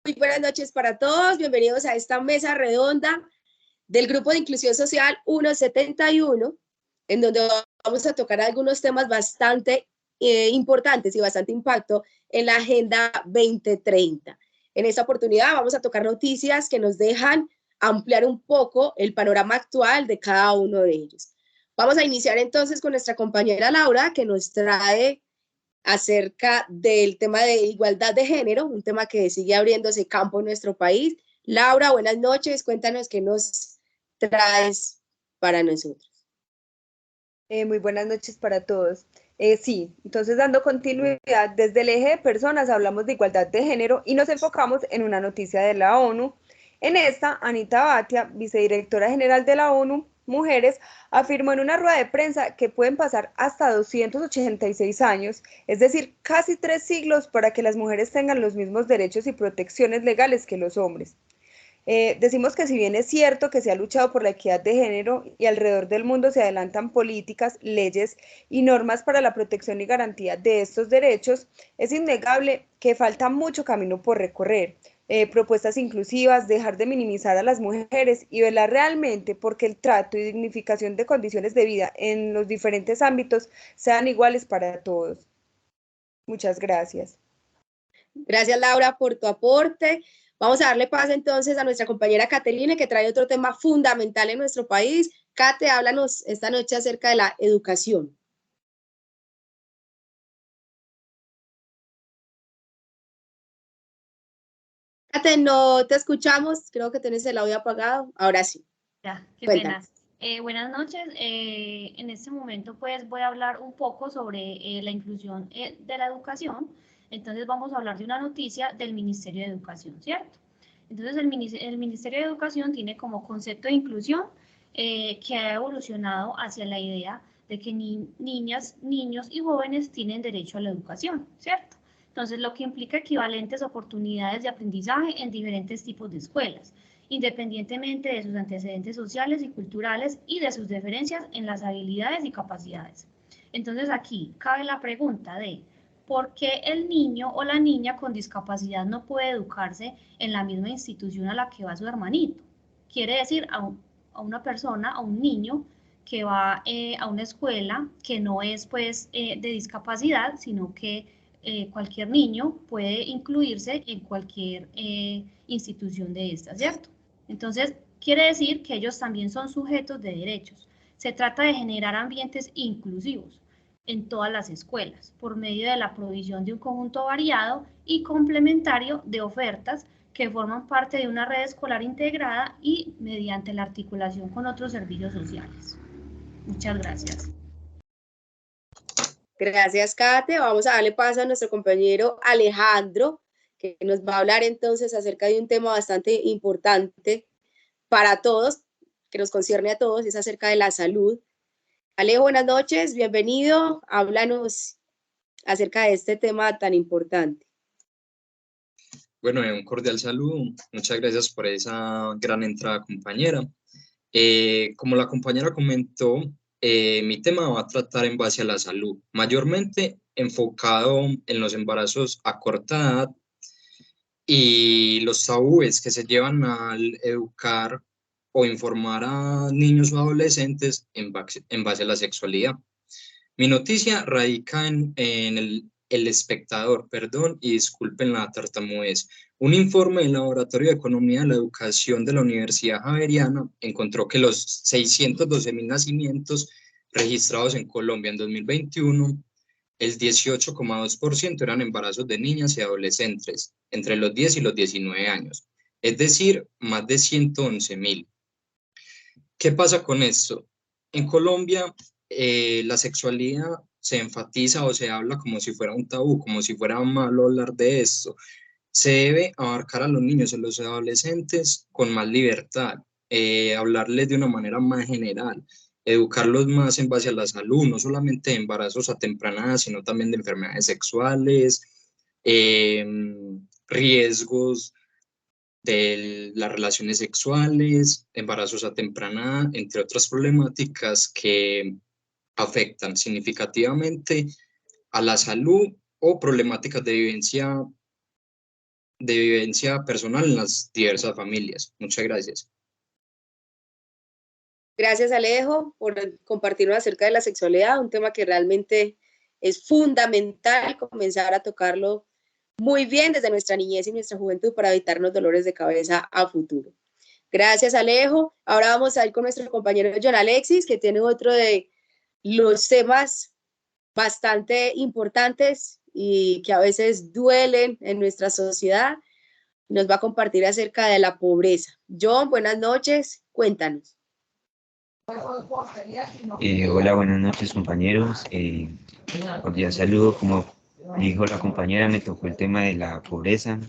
Muy buenas noches para todos, bienvenidos a esta mesa redonda del Grupo de Inclusión Social 171, en donde vamos a tocar algunos temas bastante importantes y bastante impacto en la Agenda 2030. En esta oportunidad vamos a tocar noticias que nos dejan ampliar un poco el panorama actual de cada uno de ellos. Vamos a iniciar entonces con nuestra compañera Laura, que nos trae acerca del tema de igualdad de género, un tema que sigue abriéndose campo en nuestro país. Laura, buenas noches, cuéntanos qué nos traes para nosotros. Muy buenas noches para todos. Sí, entonces dando continuidad, desde el eje de personas hablamos de igualdad de género y nos enfocamos en una noticia de la ONU. En esta, Anita Bhatia, vicedirectora general de la ONU Mujeres, afirmó en una rueda de prensa que pueden pasar hasta 286 años, es decir, casi 3 siglos, para que las mujeres tengan los mismos derechos y protecciones legales que los hombres. Decimos que si bien es cierto que se ha luchado por la equidad de género y alrededor del mundo se adelantan políticas, leyes y normas para la protección y garantía de estos derechos, es innegable que falta mucho camino por recorrer. Propuestas inclusivas, dejar de minimizar a las mujeres y velar realmente porque el trato y dignificación de condiciones de vida en los diferentes ámbitos sean iguales para todos. Muchas gracias. Gracias, Laura, por tu aporte. Vamos a darle paso entonces a nuestra compañera Caterine, que trae otro tema fundamental en nuestro país. Cate, háblanos esta noche acerca de la educación. Cate, no te escuchamos, creo que tienes el audio apagado. Ahora sí. Ya, qué pena. Buenas noches. En este momento pues voy a hablar un poco sobre la inclusión de la educación. Entonces vamos a hablar de una noticia del Ministerio de Educación, ¿cierto? Entonces el Ministerio de Educación tiene como concepto de inclusión que ha evolucionado hacia la idea de que niñas, niños y jóvenes tienen derecho a la educación, ¿cierto? Entonces lo que implica equivalentes oportunidades de aprendizaje en diferentes tipos de escuelas, independientemente de sus antecedentes sociales y culturales y de sus diferencias en las habilidades y capacidades. Entonces aquí cabe la pregunta de ¿por qué el niño o la niña con discapacidad no puede educarse en la misma institución a la que va su hermanito? Quiere decir a una persona, a un niño que va a una escuela que no es pues de discapacidad, sino que cualquier niño puede incluirse en cualquier institución de estas, ¿cierto? Entonces, quiere decir que ellos también son sujetos de derechos. Se trata de generar ambientes inclusivos en todas las escuelas por medio de la provisión de un conjunto variado y complementario de ofertas que forman parte de una red escolar integrada y mediante la articulación con otros servicios sociales. Muchas gracias. Gracias, Kate. Vamos a darle paso a nuestro compañero Alejandro, que nos va a hablar entonces acerca de un tema bastante importante para todos, que nos concierne a todos, es acerca de la salud. Alejo, buenas noches, bienvenido. Háblanos acerca de este tema tan importante. Bueno, un cordial saludo. Muchas gracias por esa gran entrada, compañera. Como la compañera comentó, mi tema va a tratar en base a la salud, mayormente enfocado en los embarazos a corta edad y los tabúes que se llevan al educar o informar a niños o adolescentes en base a la sexualidad. Mi noticia radica en el Espectador, perdón, y disculpen la tartamudez. Un informe del Laboratorio de Economía de la Educación de la Universidad Javeriana encontró que los 612.000 nacimientos registrados en Colombia en 2021, el 18,2% eran embarazos de niñas y adolescentes entre los 10 y los 19 años, es decir, más de 111.000. ¿Qué pasa con esto? En Colombia, la sexualidad se enfatiza o se habla como si fuera un tabú, como si fuera malo hablar de esto. Se debe abarcar a los niños y a los adolescentes con más libertad, hablarles de una manera más general, educarlos más en base a la salud, no solamente de embarazos a temprana edad, sino también de enfermedades sexuales, riesgos de las relaciones sexuales, embarazos a temprana edad, entre otras problemáticas que afectan significativamente a la salud o problemáticas de vivencia de vivencia personal en las diversas familias. Muchas gracias. Gracias, Alejo, por compartirnos acerca de la sexualidad, un tema que realmente es fundamental comenzar a tocarlo muy bien desde nuestra niñez y nuestra juventud para evitarnos dolores de cabeza a futuro. Gracias, Alejo. Ahora vamos a ir con nuestro compañero John Alexis, que tiene otro de los temas bastante importantes y que a veces duelen en nuestra sociedad. Nos va a compartir acerca de la pobreza. John, buenas noches, cuéntanos. Hola, buenas noches compañeros. Cordial saludo. Como dijo la compañera, me tocó el tema de la pobreza.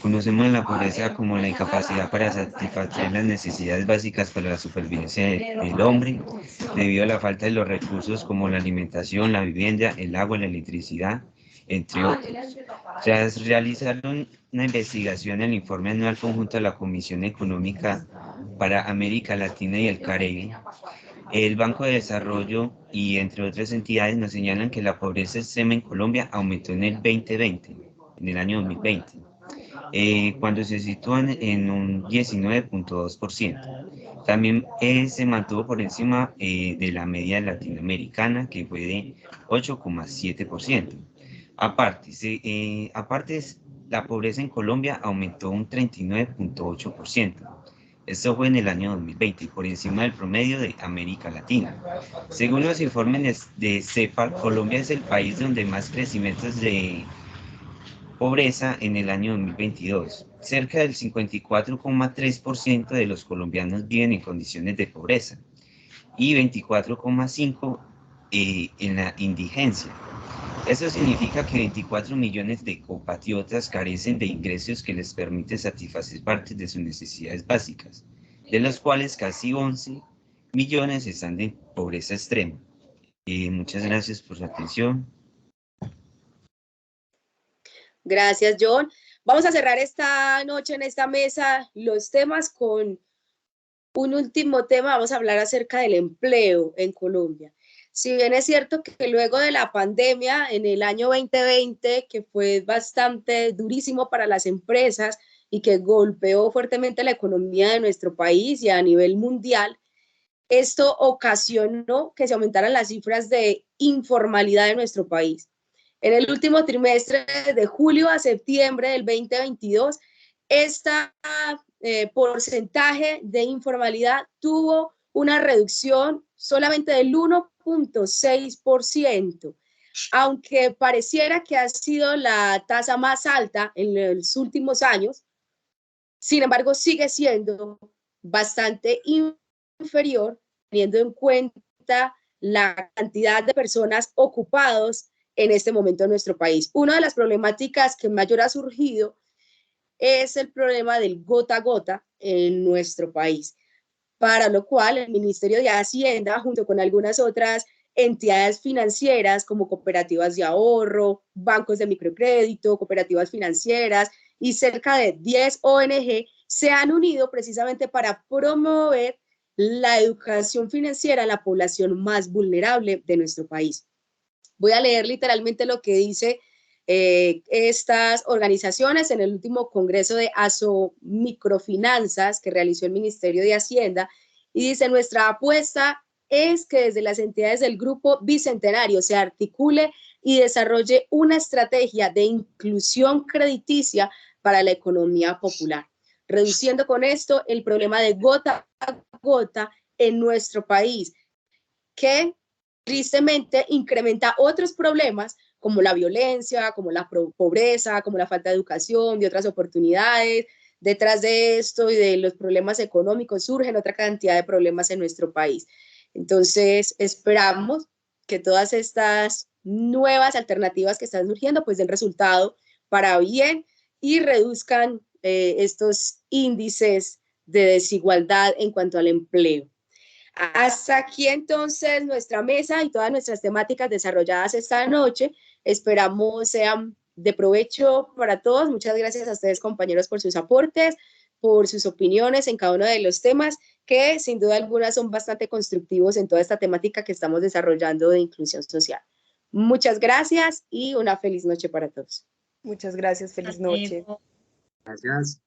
Conocemos la pobreza como la incapacidad para satisfacer las necesidades básicas para la supervivencia del hombre, debido a la falta de los recursos como la alimentación, la vivienda, el agua, la electricidad, entre otros. Tras realizar una investigación en el informe anual conjunto de la Comisión Económica para América Latina y el Caribe, el Banco de Desarrollo y entre otras entidades nos señalan que la pobreza extrema en Colombia aumentó en el 2020, en el año 2020, cuando se sitúan en un 19.2%. También se mantuvo por encima de la media latinoamericana, que fue de 8,7%. Aparte, la pobreza en Colombia aumentó un 39.8%. Esto fue en el año 2020, por encima del promedio de América Latina. Según los informes de CEPAL, Colombia es el país donde más crecimientos de pobreza en el año 2022. Cerca del 54,3% de los colombianos viven en condiciones de pobreza y 24,5% en la indigencia. Eso significa que 24 millones de compatriotas carecen de ingresos que les permiten satisfacer parte de sus necesidades básicas, de los cuales casi 11 millones están en pobreza extrema. Muchas gracias por su atención. Gracias, John. Vamos a cerrar esta noche en esta mesa los temas con un último tema. Vamos a hablar acerca del empleo en Colombia. Si bien es cierto que luego de la pandemia en el año 2020, que fue bastante durísimo para las empresas y que golpeó fuertemente la economía de nuestro país y a nivel mundial, esto ocasionó que se aumentaran las cifras de informalidad en nuestro país. En el último trimestre, de julio a septiembre del 2022, este porcentaje de informalidad tuvo una reducción solamente del 1,6%, aunque pareciera que ha sido la tasa más alta en los últimos años. Sin embargo, sigue siendo bastante inferior, teniendo en cuenta la cantidad de personas ocupados en este momento en nuestro país. Una de las problemáticas que mayor ha surgido es el problema del gota a gota en nuestro país, para lo cual el Ministerio de Hacienda, junto con algunas otras entidades financieras como cooperativas de ahorro, bancos de microcrédito, cooperativas financieras y cerca de 10 ONG, se han unido precisamente para promover la educación financiera a la población más vulnerable de nuestro país. Voy a leer literalmente lo que dice estas organizaciones en el último congreso de Microfinanzas que realizó el Ministerio de Hacienda, y dice: nuestra apuesta es que desde las entidades del Grupo Bicentenario se articule y desarrolle una estrategia de inclusión crediticia para la economía popular, reduciendo con esto el problema de gota a gota en nuestro país, que tristemente incrementa otros problemas como la violencia, como la pobreza, como la falta de educación, de otras oportunidades. Detrás de esto y de los problemas económicos surgen otra cantidad de problemas en nuestro país. Entonces, esperamos que todas estas nuevas alternativas que están surgiendo pues den resultado para bien y reduzcan estos índices de desigualdad en cuanto al empleo. Hasta aquí entonces nuestra mesa y todas nuestras temáticas desarrolladas esta noche. Esperamos sean de provecho para todos. Muchas gracias a ustedes, compañeros, por sus aportes, por sus opiniones en cada uno de los temas, que sin duda alguna son bastante constructivos en toda esta temática que estamos desarrollando de inclusión social. Muchas gracias y una feliz noche para todos. Muchas gracias, feliz noche. Gracias.